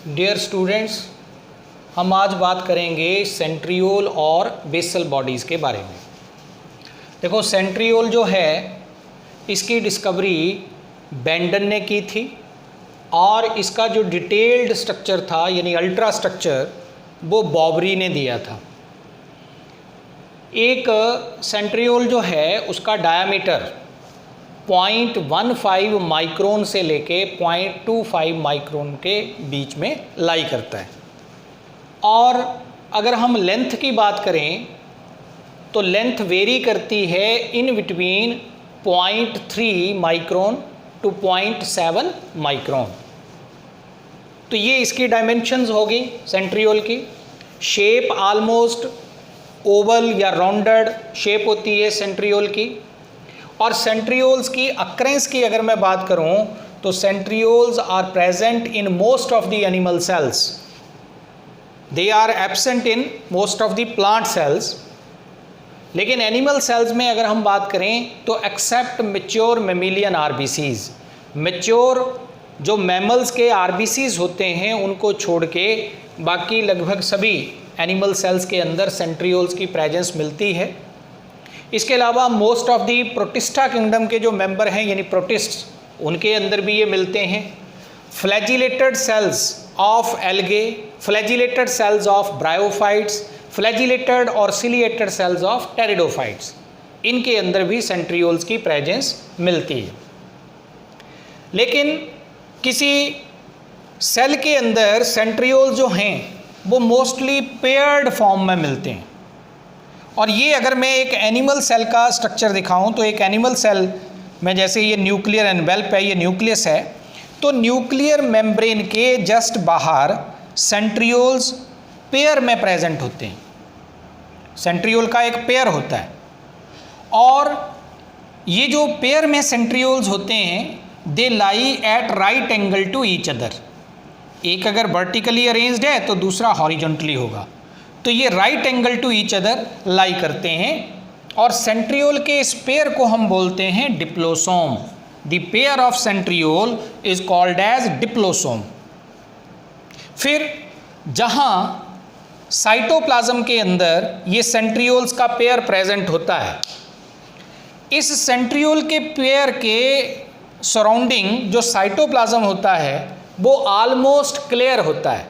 Dear students, हम आज बात करेंगे सेंट्रियोल और बेसल बॉडीज़ के बारे में। देखो, सेंट्रियोल जो है इसकी डिस्कवरी बेंडन ने की थी और इसका जो डिटेल्ड स्ट्रक्चर था यानी अल्ट्रा स्ट्रक्चर वो बॉबरी ने दिया था। एक सेंट्रियोल जो है उसका डायामीटर 0.15 माइक्रोन से लेके 0.25 माइक्रोन के बीच में लाई करता है। और अगर हम लेंथ की बात करें तो लेंथ वेरी करती है in between 0.3 micron to 0.7 micron. तो ये इसकी डायमेंशंस होगी सेंट्रियोल की। शेप आलमोस्ट ओवल या राउंडेड शेप होती है सेंट्रियोल की। और सेंट्रियोल्स की अक्रेंस की अगर मैं बात करूं तो centrioles are present in most of the animal cells, they are absent in most of the plant cells. लेकिन एनिमल सेल्स में अगर हम बात करें तो except mature mammalian RBCs, mature जो मैमल्स के आरबीसीज होते हैं उनको छोड़ के बाकी लगभग सभी एनिमल सेल्स के अंदर सेंट्रियोल्स की प्रेजेंस मिलती है। इसके अलावा most of the protista kingdom के जो मेंबर हैं यानी प्रोटिस्ट्स, उनके अंदर भी ये मिलते हैं। Flagellated sales of algae, flagellated sales of bryophytes, flagellated और सिलिएटेड सेल्स ऑफ टेरिडोफाइट्स, इनके अंदर भी सेंट्रियोल्स की प्रेजेंस मिलती है। लेकिन किसी सेल के अंदर सेंट्रियोल जो हैं वो मोस्टली पेयर्ड फॉर्म में मिलते हैं। और ये अगर मैं एक एनिमल सेल का स्ट्रक्चर दिखाऊं तो एक एनिमल सेल में जैसे ये न्यूक्लियर एनवेल्प है, ये न्यूक्लियस है, तो न्यूक्लियर मेम्ब्रेन के जस्ट बाहर सेंट्रियोल्स पेयर में प्रेजेंट होते हैं। सेंट्रियोल का एक पेयर होता है और ये जो पेयर में सेंट्रियोल्स होते हैं they lie at right angle to each other. एक अगर वर्टिकली अरेंज्ड है तो दूसरा हॉरिजॉन्टली होगा, तो ये right angle to each other lie करते हैं। और सेंट्रियोल के इस पेयर को हम बोलते हैं diplosome. The pair of centriole is called as diplosome. फिर जहां साइटोप्लाज्म के अंदर ये सेंट्रियोल्स का पेयर प्रेजेंट होता है, इस सेंट्रियोल के पेयर के सराउंडिंग जो साइटोप्लाज्म होता है वो ऑलमोस्ट क्लियर होता है,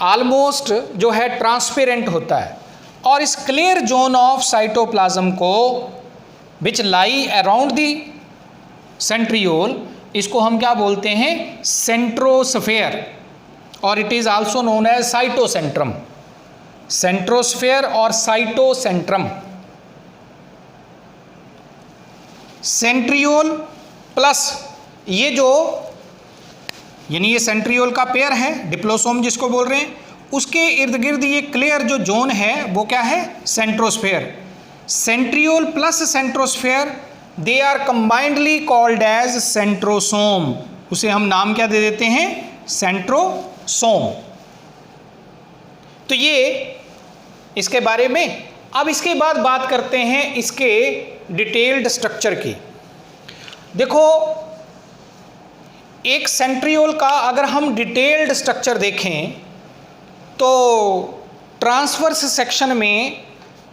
ऑलमोस्ट जो है ट्रांसपेरेंट होता है। और इस क्लियर जोन ऑफ साइटोप्लाज्म को विच लाई अराउंड दी सेंट्रियोल, इसको हम क्या बोलते हैं? सेंट्रोस्फेयर, और it is also known as cytocentrum. Centrosphere और साइटोसेंट्रम। सेंट्रियोल प्लस ये जो यानी ये सेंट्रियोल का पेयर है डिप्लोसोम जिसको बोल रहे हैं, उसके इर्द गिर्द ये क्लियर जो जोन है वो क्या है? Centrosphere. Centriole plus centrosphere they are combinedly called as centrosome. उसे हम नाम क्या दे देते हैं? सेंट्रोसोम। तो ये इसके बारे में। अब इसके बाद बात करते हैं इसके डिटेल्ड स्ट्रक्चर की। देखो, एक सेंट्रियोल का अगर हम डिटेल्ड स्ट्रक्चर देखें तो ट्रांसवर्स सेक्शन में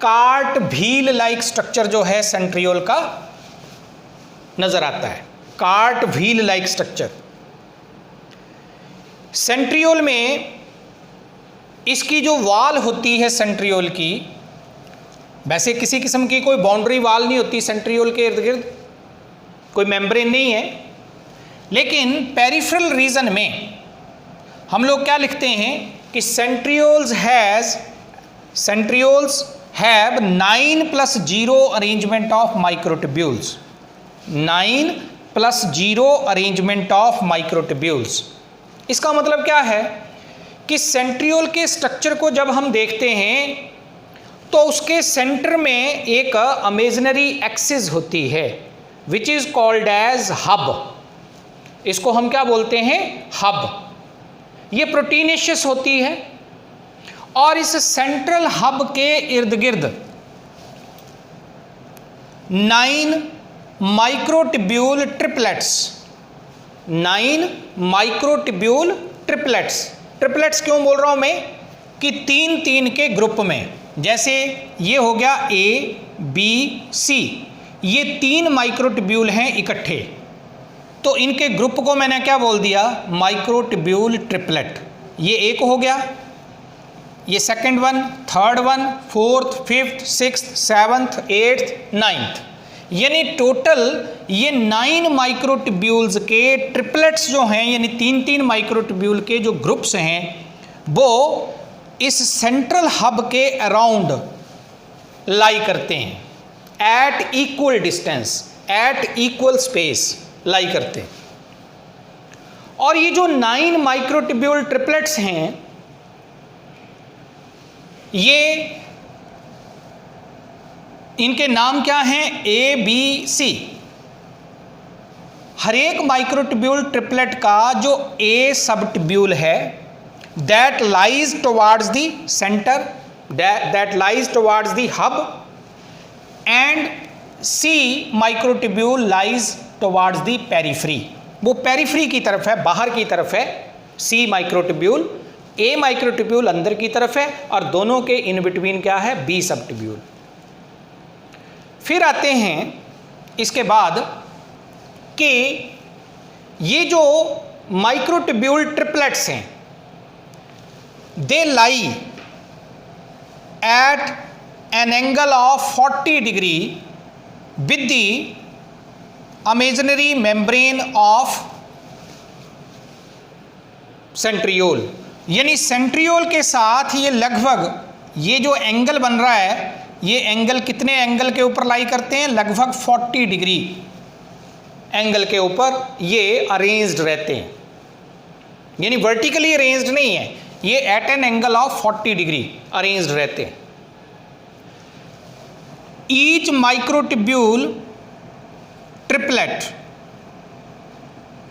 कार्ट व्हील लाइक स्ट्रक्चर जो है सेंट्रियोल का नजर आता है। Cart wheel like structure centriole में, इसकी जो वॉल होती है सेंट्रियोल की, वैसे किसी किस्म की कोई बाउंड्री वॉल नहीं होती सेंट्रियोल के इर्द गिर्द, कोई मेम्ब्रेन नहीं है। लेकिन पेरिफेरल रीजन में हम लोग क्या लिखते हैं कि centrioles have 9+0 arrangement of microtubules. 9+0 arrangement of microtubules. इसका मतलब क्या है कि सेंट्रियोल के स्ट्रक्चर को जब हम देखते हैं तो उसके सेंटर में एक इमेजिनरी एक्सिस होती है which is called as hub. इसको हम क्या बोलते हैं? हब। ये प्रोटीनेशियस होती है और इस सेंट्रल हब के इर्द गिर्द 9 microtubule triplets 9 microtubule triplets triplets क्यों बोल रहा हूं मैं कि 3-3 के ग्रुप में, जैसे ये हो गया ए बी सी, ये 3 माइक्रोट्यूब्यूल हैं इकट्ठे, तो इनके ग्रुप को मैंने क्या बोल दिया, माइक्रोट्यूब्यूल ट्रिपलेट। ये एक हो गया, ये second one, third one, fourth, fifth, sixth, seventh, eighth, ninth, यानी टोटल ये 9 माइक्रोट्यूब्यूल्स के ट्रिपलेट्स जो हैं, यानी 3-3 माइक्रोट्यूब्यूल के जो ग्रुप्स हैं वो इस सेंट्रल हब के अराउंड लाई करते हैं, at equal distance, at equal space lie करते हैं। और ये जो 9 माइक्रोट्यूब्यूल ट्रिपलेट्स हैं, ये इनके नाम क्या हैं, ए बी सी। हर एक माइक्रोट्यूब्यूल ट्रिपलेट का जो ए सबट्यूब्यूल है that lies towards the centre, that lies towards the hub, and C microtubule lies towards the periphery, वो पेरिफेरी की तरफ है, बाहर की तरफ है सी माइक्रोट्यूब्यूल, ए माइक्रोट्यूब्यूल अंदर की तरफ है, और दोनों के इन बिटवीन क्या है, बी सबट्यूब्यूल। फिर आते हैं इसके बाद कि ये जो माइक्रोट्यूब्यूल ट्रिपलेट्स हैं they lie at an angle of 40 degree with the imaginary membrane of centriole, यानी सेंट्रियोल के साथ ये लगभग ये जो एंगल बन रहा है, ये एंगल कितने एंगल के ऊपर लाई करते हैं, लगभग 40 डिग्री एंगल के ऊपर ये अरेंज्ड रहते हैं, यानी वर्टिकली अरेंज्ड नहीं है, ये at an angle of 40 degree arranged रहते हैं। Each microtubule triplet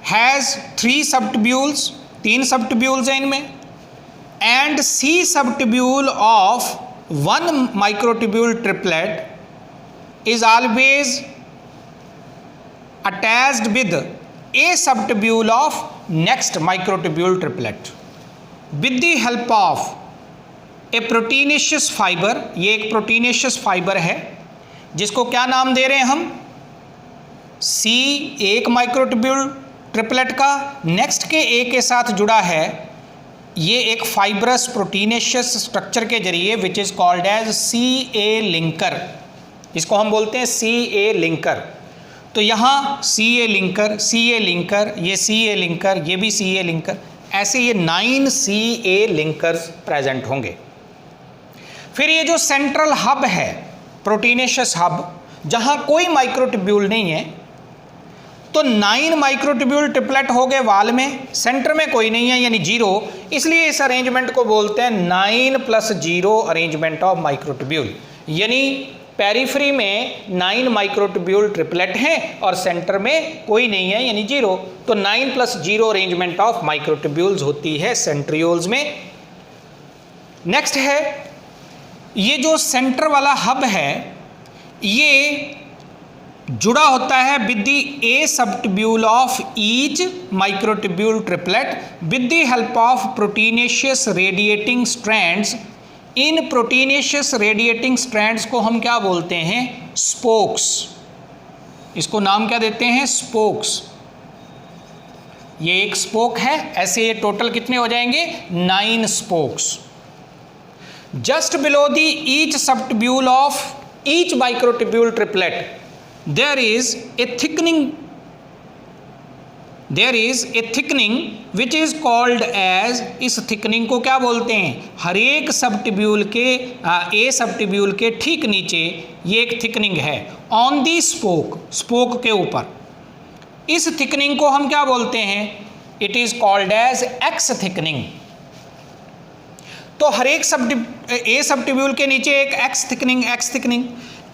has 3 subtubules, 3 subtubules हैं इनमें, and C subtubule of 1 microtubule triplet is always attached with a subtubule of next microtubule triplet with the help of a proteinaceous fiber। ये एक proteinaceous fiber है जिसको क्या नाम दे रहे हैं हम, C एक माइक्रोट्यूब्यूल ट्रिपलेट का नेक्स्ट के A के साथ जुड़ा है, ये एक फाइब्रस प्रोटीनेशियस स्ट्रक्चर के जरिए which is called as CA linker, इसको हम बोलते हैं CA लिंकर। तो यहाँ CA लिंकर, CA लिंकर, ये CA लिंकर, ये भी CA लिंकर, ऐसे ये 9 CA लिंकर्स प्रेजेंट होंगे। फिर ये जो सेंट्रल हब है, प्रोटीनेशियस हब, जहाँ कोई माइक्रोट्यूब्यूल नहीं है, तो 9 माइक्रोट्यूब्यूल ट्रिपलेट हो गए वाल में, सेंटर में कोई नहीं है यानी 0, इसलिए इस अरेंजमेंट को बोलते हैं 9+0 अरेंजमेंट ऑफ माइक्रोट्यूब्यूल, यानी पेरिफेरी में 9 माइक्रोट्यूब्यूल ट्रिपलेट हैं और सेंटर में कोई नहीं है यानी 0, तो 9+0 अरेंजमेंट ऑफ माइक्रोट्यूब्यूल्स होती है सेंट्रियोल्स में। नेक्स्ट है ये जो सेंटर वाला हब है, ये जुड़ा होता है with the A subtubule of each microtubule triplet with the help of proteinaceous radiating strands. इन प्रोटीनेशियस रेडिएटिंग स्ट्रैंड्स को हम क्या बोलते हैं, स्पोक्स। इसको नाम क्या देते हैं, स्पोक्स। ये एक स्पोक है, ऐसे ये टोटल कितने हो जाएंगे, 9 spokes. Just below the each subtubule of each microtubule triplet there is a thickening which is called as, इस थिकनिंग को क्या बोलते हैं, हर एक सबट्यूब्यूल के ए सबट्यूब्यूल के ठीक नीचे ये एक थिकनिंग है ऑन दी स्पोक, स्पोक के ऊपर। इस थिकनिंग को हम क्या बोलते हैं, it is called as X thickening. तो हर एक ए सबट्यूब्यूल के नीचे एक X thickening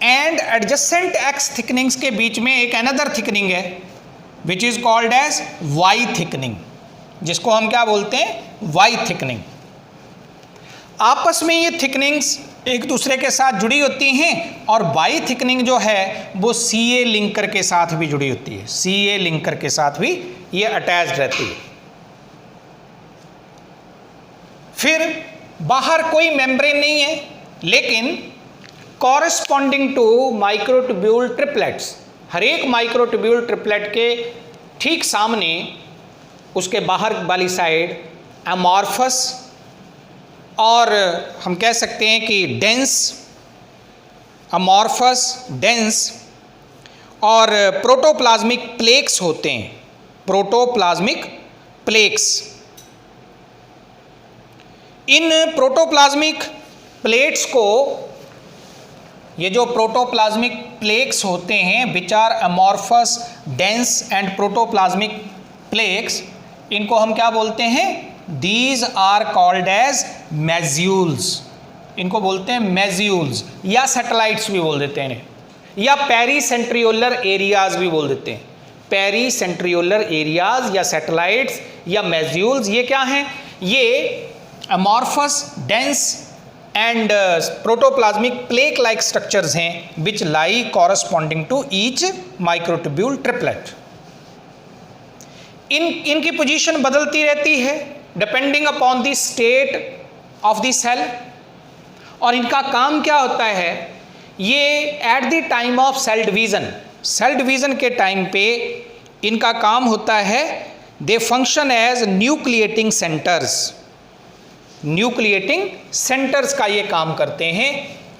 and adjacent X thickenings के बीच में एक अनदर थिकनिंग है which is called as Y thickening, जिसको हम क्या बोलते हैं, वाई थिकनिंग। आपस में ये थिकनिंग्स एक दूसरे के साथ जुड़ी होती हैं और वाई थिकनिंग जो है वो CA लिंकर के साथ भी जुड़ी होती है, CA लिंकर के साथ भी ये अटैच्ड रहती है। फिर बाहर कोई मेम्ब्रेन नहीं है, लेकिन कॉरेस्पॉन्डिंग टू माइक्रोट्यूब्यूल ट्रिपलेट्स, हर एक माइक्रोट्यूब्यूल ट्रिपलेट के ठीक सामने उसके बाहर वाली साइड अमॉर्फस और हम कह सकते हैं कि डेंस, अमॉर्फस, डेंस और प्रोटोप्लाज्मिक प्लेक्स होते हैं, प्रोटोप्लाज्मिक प्लेक्स। इन प्रोटोप्लाज्मिक प्लेट्स को, ये जो प्रोटोप्लाज्मिक प्लेक्स होते हैं which are amorphous, dense and protoplasmic plaques, इनको हम क्या बोलते हैं? These are called as massules. इनको बोलते हैं मैज्यूल्स या सैटेलाइट्स भी बोल देते हैं इन्हें, या पेरीसेंट्रियोलर एरियाज भी बोल देते हैं। पेरीसेंट्रियोलर एरियाज या सैटेलाइट्स या मैज्यूल्स, ये क्या हैं? ये amorphous, dense and protoplasmic plaque like structures हैं which lie corresponding to each microtubule triplet. इनकी पोजीशन बदलती रहती है depending upon the state of the cell. और इनका काम क्या होता है? ये at the time of cell division के टाइम पे इनका काम होता है, they function as nucleating centres. Nucleating centres का ये काम करते हैं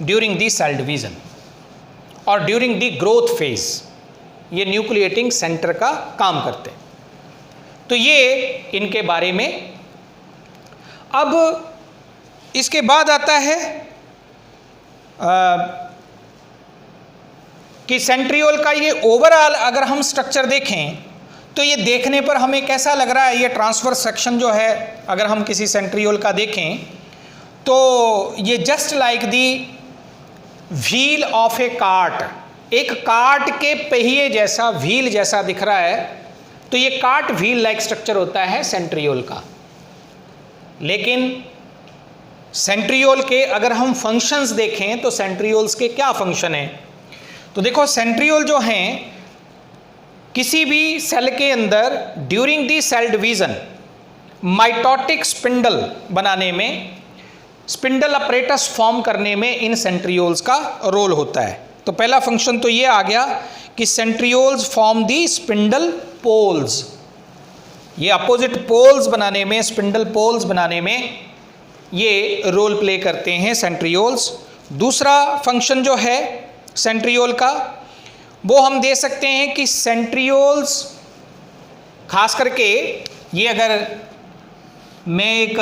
ड्यूरिंग द सेल डिवीज़न और ड्यूरिंग द ग्रोथ फेज, ये न्यूक्लिएटिंग सेंटर का काम करते हैं। तो ये इनके बारे में। अब इसके बाद आता है कि सेंट्रियोल का ये ओवरऑल अगर हम स्ट्रक्चर देखें तो ये देखने पर हमें कैसा लग रहा है? ये ट्रांसवर्स सेक्शन जो है, अगर हम किसी सेंट्रियोल का देखें तो ये just like the wheel of A cart, एक कार्ट के पहिए जैसा, व्हील जैसा दिख रहा है। तो ये कार्ट व्हील लाइक स्ट्रक्चर होता है सेंट्रियोल का। लेकिन सेंट्रियोल के अगर हम फंक्शंस देखें तो सेंट्रियोल्स के क्या फंक्शन हैं? तो देखो, सेंट्रियोल जो हैं किसी भी सेल के अंदर during the cell division mitotic spindle बनाने में, स्पिंडल अपरेटस फॉर्म करने में इन सेंट्रियोल्स का रोल होता है। तो पहला फंक्शन तो ये आ गया कि सेंट्रियोल्स फॉर्म दी स्पिंडल पोल्स, ये अपोजिट पोल्स बनाने में, स्पिंडल पोल्स बनाने में ये रोल प्ले करते हैं सेंट्रियोल्स। दूसरा फंक्शन जो है सेंट्रियोल का, वो हम दे सकते हैं कि सेंट्रियोल्स खास करके, ये अगर मैं एक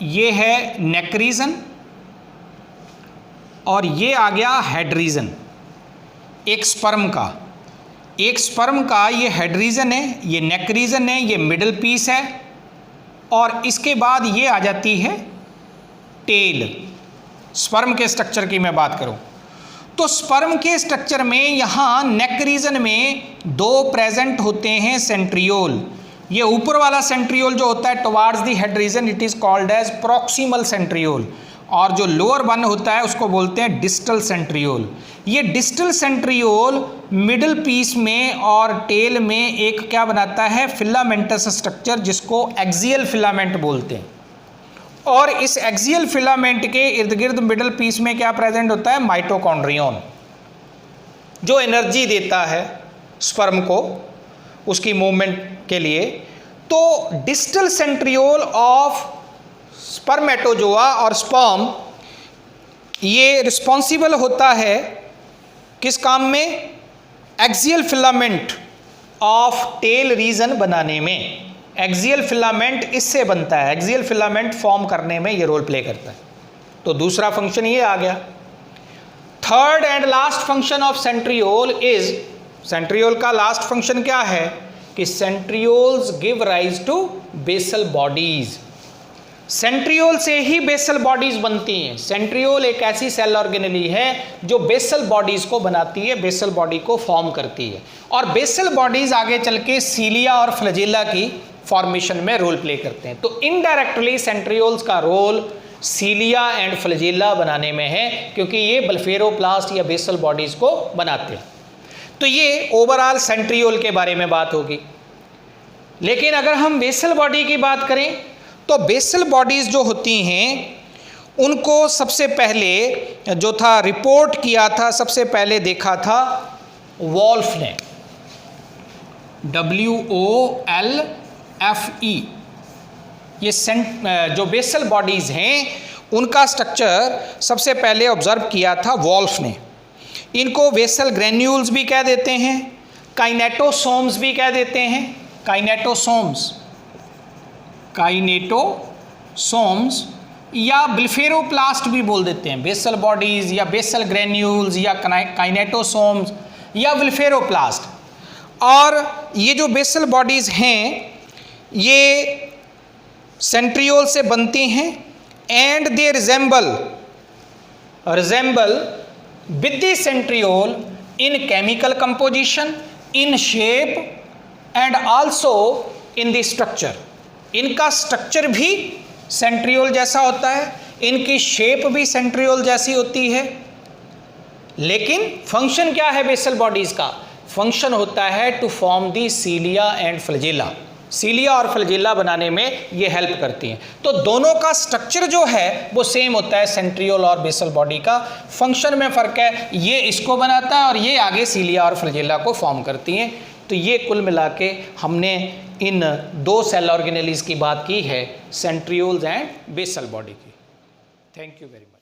ये है नेक रीजन और ये आ गया हेड रीजन एक स्पर्म का ये हेड रीजन है, ये नेक रीजन है, ये मिडल पीस है और इसके बाद ये आ जाती है टेल। स्पर्म के स्ट्रक्चर की मैं बात करूं तो स्पर्म के स्ट्रक्चर में यहाँ नेक रीजन में दो प्रेजेंट होते हैं सेंट्रियोल। ये ऊपर वाला सेंट्रियोल जो होता है towards the head region, it is called as proximal centriole, और जो लोअर वन होता है उसको बोलते हैं डिस्टल सेंट्रियोल। ये डिस्टल सेंट्रियोल मिडल पीस में और टेल में एक क्या बनाता है? फिलामेंटस स्ट्रक्चर, जिसको एक्सियल फिलामेंट बोलते हैं। और इस एक्सियल फिलामेंट के इर्द गिर्द मिडल पीस में क्या प्रेजेंट होता है? माइटोकॉन्ड्रियन, जो एनर्जी देता है स्पर्म को उसकी मूवमेंट के लिए। तो डिस्टल सेंट्रियोल ऑफ स्पर्मेटोजोआ और स्पर्म, ये रिस्पॉन्सिबल होता है किस काम में? Axial filament of tail region बनाने में। एक्सियल फिलामेंट इससे बनता है, एक्सियल फिलामेंट फॉर्म करने में ये रोल प्ले करता है। तो दूसरा फंक्शन ये आ गया। Third and last function of centriole is, centriole का लास्ट फंक्शन क्या है? कि centrioles give rise to basal bodies. Centriole से ही बेसल बॉडीज बनती हैं। सेंट्रियोल एक ऐसी सेल ऑर्गेनेली है जो बेसल बॉडीज को बनाती है, बेसल बॉडी को फॉर्म करती है, और बेसल बॉडीज आगे चल के सीलिया और फ्लैजेला की फॉर्मेशन में रोल प्ले करते हैं। तो इनडायरेक्टली सेंट्रियोल्स का रोल सीलिया एंड फ्लैजेला बनाने में है, क्योंकि ये ब्लेफेरोप्लास्ट या बेसल बॉडीज को बनाते हैं। तो ये ओवरऑल सेंट्रियोल के बारे में बात होगी। लेकिन अगर हम बेसल बॉडी की बात करें तो बेसल बॉडीज़ जो होती हैं उनको सबसे पहले जो था रिपोर्ट किया था, सबसे पहले देखा था वॉल्फ ने, WOLFE। ये जो बेसल बॉडीज़ हैं उनका स्ट्रक्चर सबसे पहले ऑब्जर्व किया था वॉल्फ ने। इनको बेसल ग्रेन्यूल्स भी कह देते हैं, काइनेटोसोम्स भी कह देते हैं, काइनेटोसोम्स या ब्लेफेरोप्लास्ट भी बोल देते हैं। बेसल बॉडीज़ या बेसल ग्रेन्यूल्स या काइनेटोसोम्स या ब्लेफेरोप्लास्ट। और ये जो बेसल बॉडीज़ हैं ये सेंट्रियोल से बनती हैं and they resemble with the centriole in chemical composition, in shape and also in the structure। इनका स्ट्रक्चर भी सेंट्रियोल जैसा होता है, इनकी शेप भी सेंट्रियोल जैसी होती है। लेकिन फंक्शन क्या है बेसल बॉडीज़ का? फंक्शन होता है to form the cilia and flagella. Cilia और फ्लैजेला बनाने में ये हेल्प करती हैं। तो दोनों का स्ट्रक्चर जो है वो सेम होता है सेंट्रियोल और बेसल बॉडी का। फंक्शन में फ़र्क है, ये इसको बनाता है और ये आगे सीलिया और फ्लैजेला को फॉर्म करती हैं। तो ये कुल मिला के हमने इन दो सेल ऑर्गेनेलीज़ की बात की है, सेंट्रियोल्स एंड बेसल बॉडी की। Thank you very much.